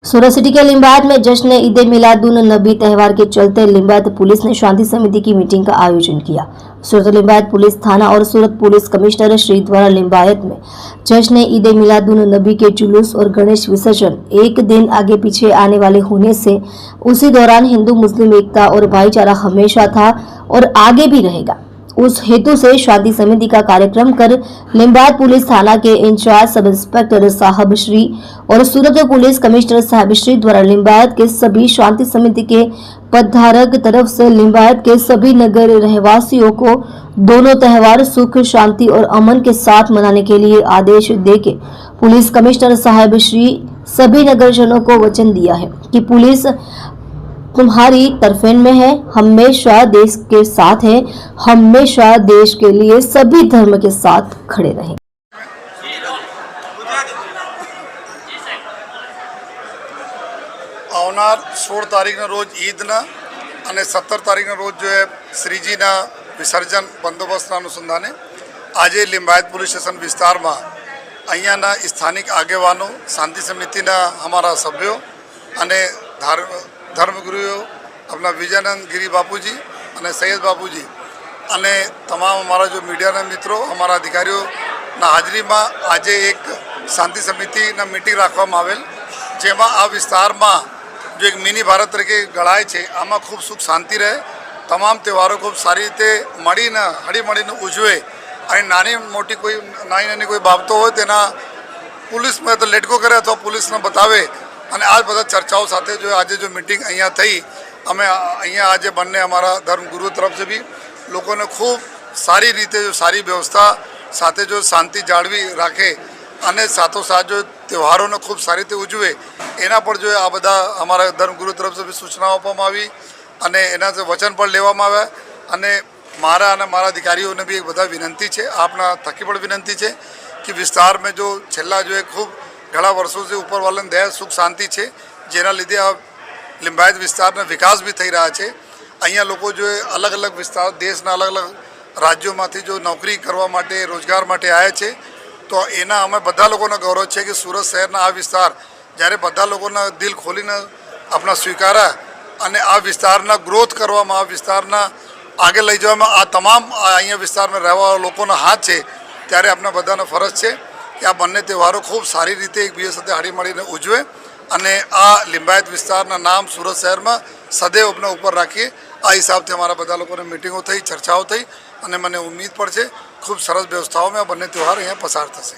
सूरत city के लिम्बायत में जश्न ईद मिलादुन नबी त्यौहार के चलते लिम्बायत पुलिस ने शांति समिति की मीटिंग का आयोजन किया। सूरत लिम्बायत पुलिस थाना और सूरत पुलिस कमिश्नर श्री द्वारा लिम्बायत में जश्न ईद मिलादुन नबी के जुलूस और गणेश विसर्जन एक दिन आगे पीछे आने वाले होने से उसी दौरान हिंदू मुस्लिम एकता और भाईचारा हमेशा था और आगे भी रहेगा। उस हेतु से शांति समिति का कार्यक्रम कर लिम्बायत पुलिस थाना के इंचार्ज सब इंस्पेक्टर साहब श्री और सूरत पुलिस कमिश्नर साहब श्री द्वारा लिम्बायत के सभी शांति समिति के पदधारक तरफ से लिम्बायत के सभी नगर रहवासियों को दोनों त्यौहार सुख शांति और अमन के साथ मनाने के लिए आदेश देके पुलिस कमिश्नर साहब श्री सभी नगरजनों को वचन दिया है कि पुलिस तुम्हारी तरफेन में है, हमेशा देश के साथ है, हमेशा देश के लिए सभी धर्म के साथ खड़े रहें। આવનાર 16 તારીખના રોજ ઈદના અને 17 તારીખના રોજ જો શ્રીજીના વિસર્જન બંદોબસ્તના અનુસંધાને આજે લિંબાયત પોલીસ સ્ટેશન વિસ્તારમાં અહીંયાના સ્થાનિક આગેવાનો શાંતિ સમિતિના અમારા સભ્યો અને ધર્મગુરુઓ આપણા વિજયાનંદ गिरी बापूजी અને સૈયદ બાપુજી અને તમામ અમારા જો મીડિયાના મિત્રો અમારા અધિકારીઓના હાજરીમાં આજે એક શાંતિ સમિતિના મીટિંગ રાખવામાં આવેલ, જેમાં આ વિસ્તારમાં जो एक मिनी भारत तरीके गढ़ाए छे आमा खूब सुख शांति रहे, तमाम त्यौहारों खूब सारी रीते मळीने हळीमळीने उजवे और नानी मोटी कोई नानी कोई बाबतो हो तेना पुलिस में तो लेटको करे अथवा पुलिस ने बतावे અને આ બધા ચર્ચાઓ સાથે જો આજે જો મીટિંગ અહીંયા થઈ, અમે અહીંયા આજે બંને અમારા ધર્મગુરુ તરફ से भी લોકોને ખૂબ સારી રીતે જો સારી વ્યવસ્થા સાથે જો શાંતિ જાળવી રાખે અને સાથોસાથ જો તહેવારોને ખૂબ સારી રીતે ઉજવે એના પર જો આ બધા અમારા ધર્મગુરુ તરફ से भी સૂચનાઓ આપવામાં આવી અને એના વચન પણ લેવામાં આવ્યા અને મારા અને મારા અધિકારીઓને બી એક બધા વિનંતી છે, આપના થકી પણ વિનંતી છે કે વિસ્તાર में जो છેલ્લા જો એક ખૂબ घણા વર્ષો से ऊपर वाले दया सुख शांति है, जेना लीधे आ लिंबायत विस्तार विकास भी थी रहा है। अँ लोग जो अलग अलग विस्तार देशना अलग अलग राज्यों में जो नौकरी करवा माटे रोजगार माटे आया है, तो एना अमे बधा लोगों गौरव है कि सूरत शहरना आ विस्तार જ્યારે બધા લોકોના દિલ ખોલીને अपना स्वीकारा અને આ વિસ્તારના ગ્રોથ કરવામાં આ વિસ્તારના આગે લઈ જવામાં આ તમામ અહીંયા વિસ્તારમાં રહેવા લોકોનો હાથ છે, ત્યારે આપણા બધાનો ફરજ છે कि आ बने त्यौहारों खूब सारी रीते एक बीजे साथ हळीमळीने उजवे अने आ लिंबायत विस्तारना नाम सूरत शहर में सदैव अपने ऊपर राखीए। आ हिसाब से अमरा बधा लोकोने मीटिंगों थई, चर्चाओं थई अने मने उम्मीद पर छे खूब सरस व्यवस्थाओं में आ बने त्यौहार अहींया पसार थशे।